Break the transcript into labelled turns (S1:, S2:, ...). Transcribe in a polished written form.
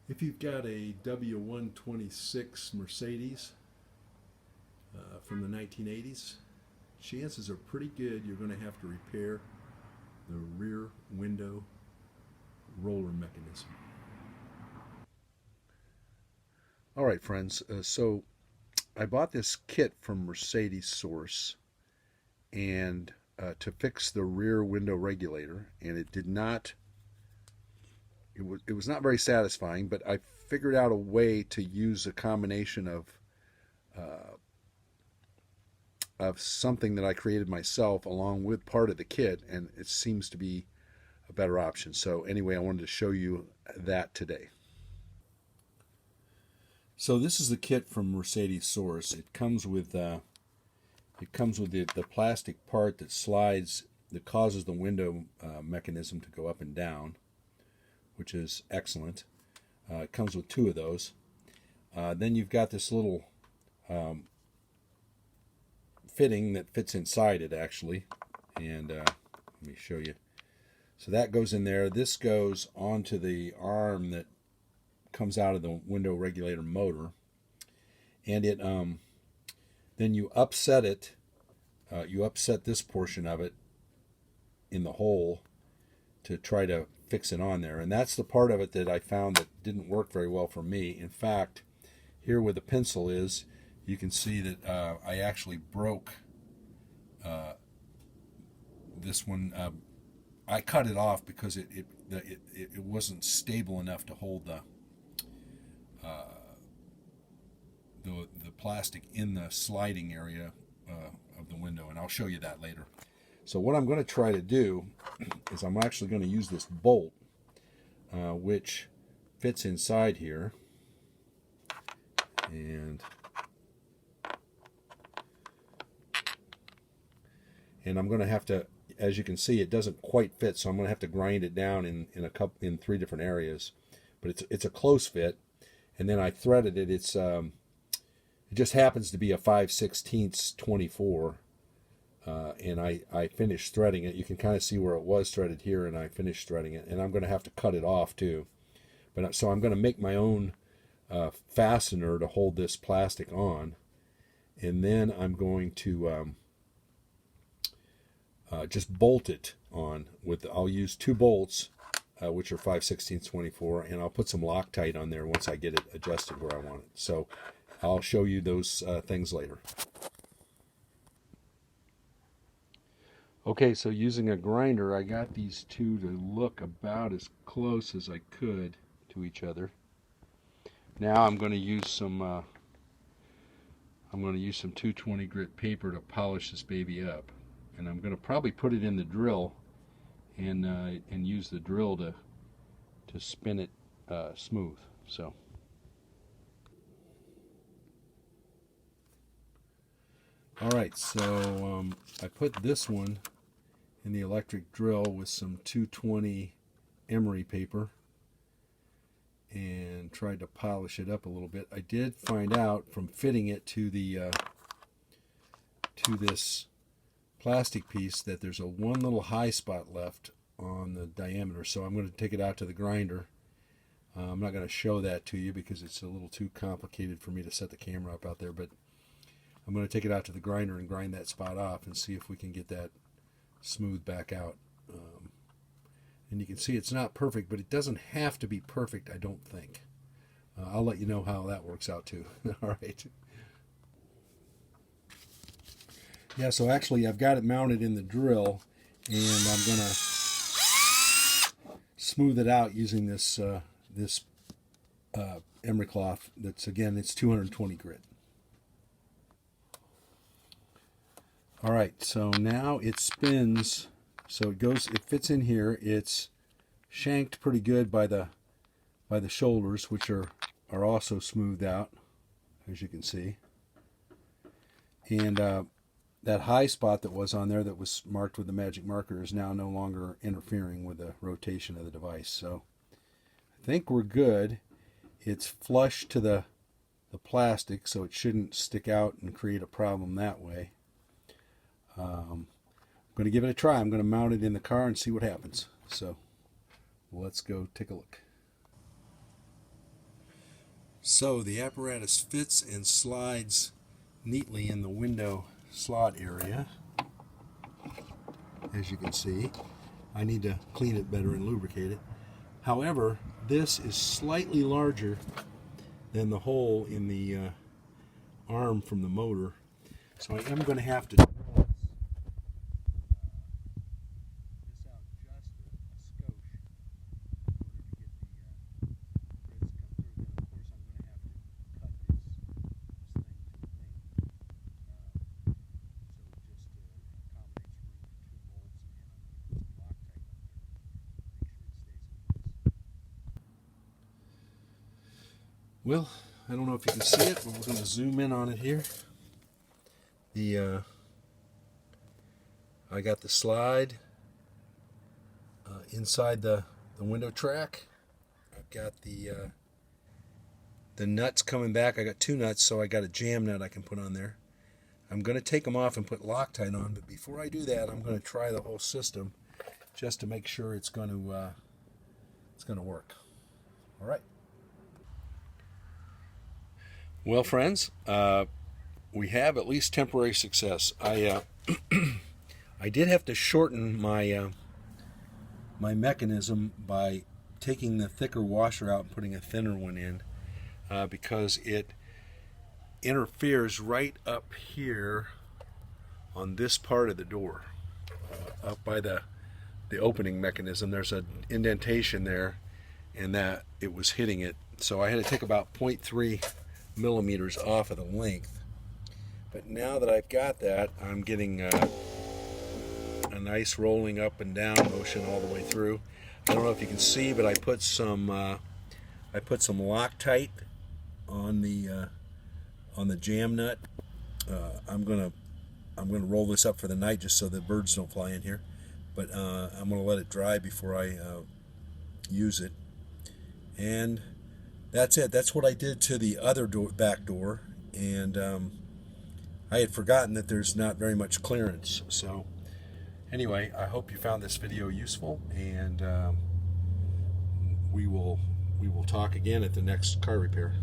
S1: If you've got a W126 Mercedes from the 1980s, chances are pretty good you're going to have to repair the rear window roller mechanism. All right, friends. So I bought this kit from Mercedes Source and to fix the rear window regulator, and it did not. It was not very satisfying, but I figured out a way to use a combination of something that I created myself along with part of the kit, and it seems to be a better option. So anyway, I wanted to show you that today. So this is the kit from Mercedes Source. It comes with the plastic part that slides, that causes the window mechanism to go up and down, which is excellent. It comes with two of those. Then you've got this little fitting that fits inside it, actually. And let me show you. So that goes in there. This goes onto the arm that comes out of the window regulator motor. And it then you upset it. You upset this portion of it in the hole to try to fix it on there. And that's the part of it that I found that didn't work very well for me. In fact, here where the pencil is, you can see that I actually broke this one. I cut it off because it wasn't stable enough to hold the plastic in the sliding area of the window, and I'll show you that later. So what I'm going to try to do is I'm actually going to use this bolt, which fits inside here, and I'm going to have to, as you can see, it doesn't quite fit, so I'm going to have to grind it down in three different areas. But it's a close fit, and then I threaded it. It just happens to be a 5/16 24. And I finished threading it. You can kind of see where it was threaded here, and I finished threading it. And I'm going to have to cut it off too. But so I'm going to make my own fastener to hold this plastic on, and then I'm going to just bolt it on with. I'll use two bolts, which are 5/16 24, and I'll put some Loctite on there once I get it adjusted where I want it. So I'll show you those things later. Okay, so using a grinder, I got these two to look about as close as I could to each other. Now I'm going to use some 220 grit paper to polish this baby up, and I'm going to probably put it in the drill and use the drill to spin it smooth. So. All right, so I put this one in the electric drill with some 220 emery paper and tried to polish it up a little bit. I did find out from fitting it to the to this plastic piece that there's one little high spot left on the diameter, so I'm going to take it out to the grinder. I'm not going to show that to you because it's a little too complicated for me to set the camera up out there, but I'm going to take it out to the grinder and grind that spot off and see if we can get that smooth back out. And you can see it's not perfect, but it doesn't have to be perfect, I don't think. I'll let you know how that works out too. All right. Yeah, so actually I've got it mounted in the drill, and I'm going to smooth it out using this emery cloth. That's, again, it's 220 grit. All right, so now it spins, so it fits in here. It's shanked pretty good by the shoulders, which are also smoothed out, as you can see. And that high spot that was on there that was marked with the magic marker is now no longer interfering with the rotation of the device. So I think we're good. It's flush to the plastic, so it shouldn't stick out and create a problem that way. I'm going to give it a try. I'm going to mount it in the car and see what happens. So let's go take a look. So the apparatus fits and slides neatly in the window slot area, as you can see. I need to clean it better and lubricate it. However, this is slightly larger than the hole in the arm from the motor, so I am going to have to drill this out just a skosh Well, I don't know if you can see it, but we're going to zoom in on it here. I got the slide inside the window track. I've got the nuts coming back. I got two nuts, so I got a jam nut I can put on there. I'm going to take them off and put Loctite on, but before I do that, I'm going to try the whole system just to make sure it's going to work. All right. Well, friends, we have at least temporary success. I did have to shorten my my mechanism by taking the thicker washer out and putting a thinner one in because it interferes right up here on this part of the door, up by the opening mechanism. There's an indentation there, and that it was hitting it. So I had to take about 0.3 millimeters off of the length. But now that I've got that, I'm getting a nice rolling up and down motion all the way through. I don't know if you can see, but I put some Loctite on the jam nut. I'm gonna roll this up for the night just so the birds don't fly in here. But I'm gonna let it dry before I use it. And that's it. That's what I did to the other back door, and I had forgotten that there's not very much clearance. So anyway, I hope you found this video useful, and we will talk again at the next car repair.